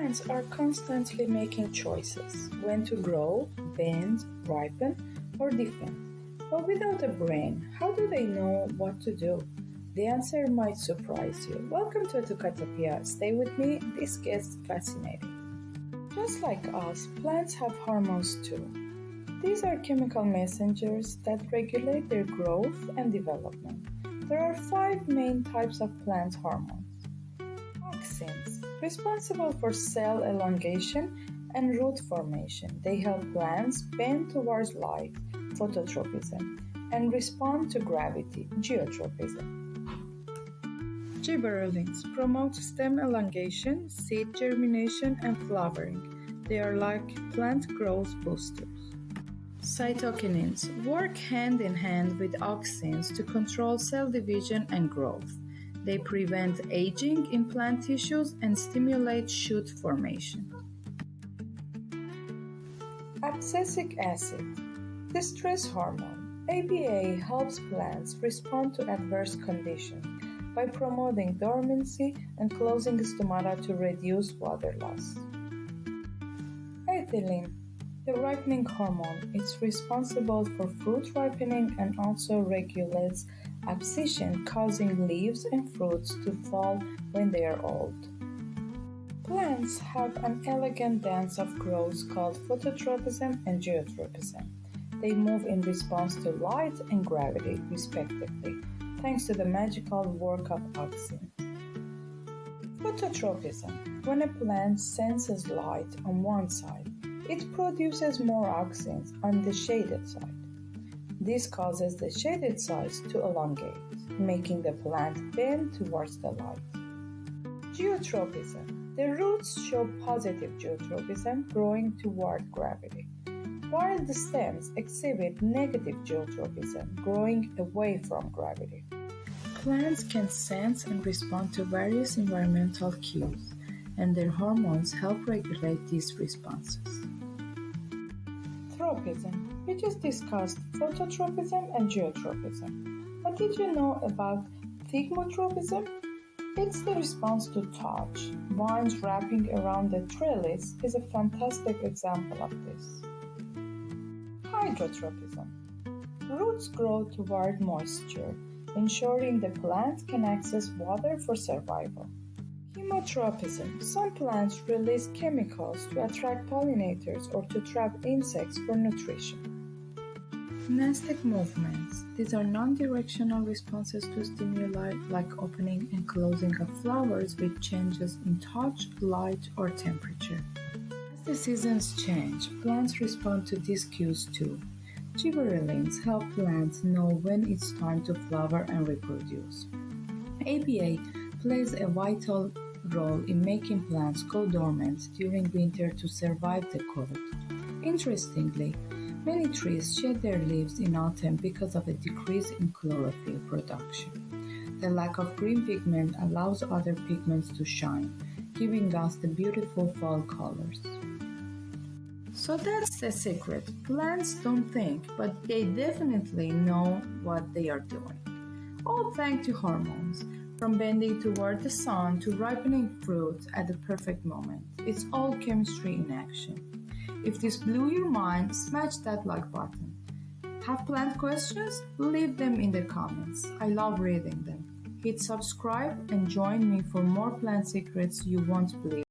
Plants are constantly making choices when to grow, bend, ripen, or defend. But without a brain, how do they know what to do? The answer might surprise you. Welcome to Educatopia. Stay with me, this gets fascinating. Just like us, plants have hormones too. These are chemical messengers that regulate their growth and development. There are 5 main types of plant hormones. Auxins, responsible for cell elongation and root formation. They help plants bend towards light, phototropism, and respond to gravity, geotropism. Gibberellins promote stem elongation, seed germination, and flowering. They are like plant growth boosters. Cytokinins work hand in hand with auxins to control cell division and growth. They prevent aging in plant tissues and stimulate shoot formation. Abscisic acid, the stress hormone. ABA helps plants respond to adverse conditions by promoting dormancy and closing stomata to reduce water loss. Ethylene, the ripening hormone, is responsible for fruit ripening and also regulates abscission, causing leaves and fruits to fall when they are old. Plants have an elegant dance of growth called phototropism and geotropism. They move in response to light and gravity, respectively, thanks to the magical work of auxins. Phototropism. When a plant senses light on one side, it produces more auxins on the shaded side. This causes the shaded sides to elongate, making the plant bend towards the light. Geotropism. The roots show positive geotropism, growing toward gravity, while the stems exhibit negative geotropism, growing away from gravity. Plants can sense and respond to various environmental cues, and their hormones help regulate these responses. Tropism. We just discussed phototropism and geotropism. But did you know about thigmotropism? It's the response to touch. Vines wrapping around the trellis is a fantastic example of this. Hydrotropism. Roots grow toward moisture, ensuring the plant can access water for survival. Chemotropism. Some plants release chemicals to attract pollinators or to trap insects for nutrition. Monastic movements. These are non-directional responses to stimuli like opening and closing of flowers with changes in touch, light, or temperature. As the seasons change, plants respond to these cues too. Gibberellins help plants know when it's time to flower and reproduce. ABA plays a vital role in making plants go dormant during winter to survive the cold. Interestingly, many trees shed their leaves in autumn because of a decrease in chlorophyll production. The lack of green pigment allows other pigments to shine, giving us the beautiful fall colors. So that's the secret. Plants don't think, but they definitely know what they are doing. All thanks to hormones, from bending toward the sun to ripening fruit at the perfect moment. It's all chemistry in action. If this blew your mind, smash that like button. Have plant questions? Leave them in the comments. I love reading them. Hit subscribe and join me for more plant secrets you won't believe.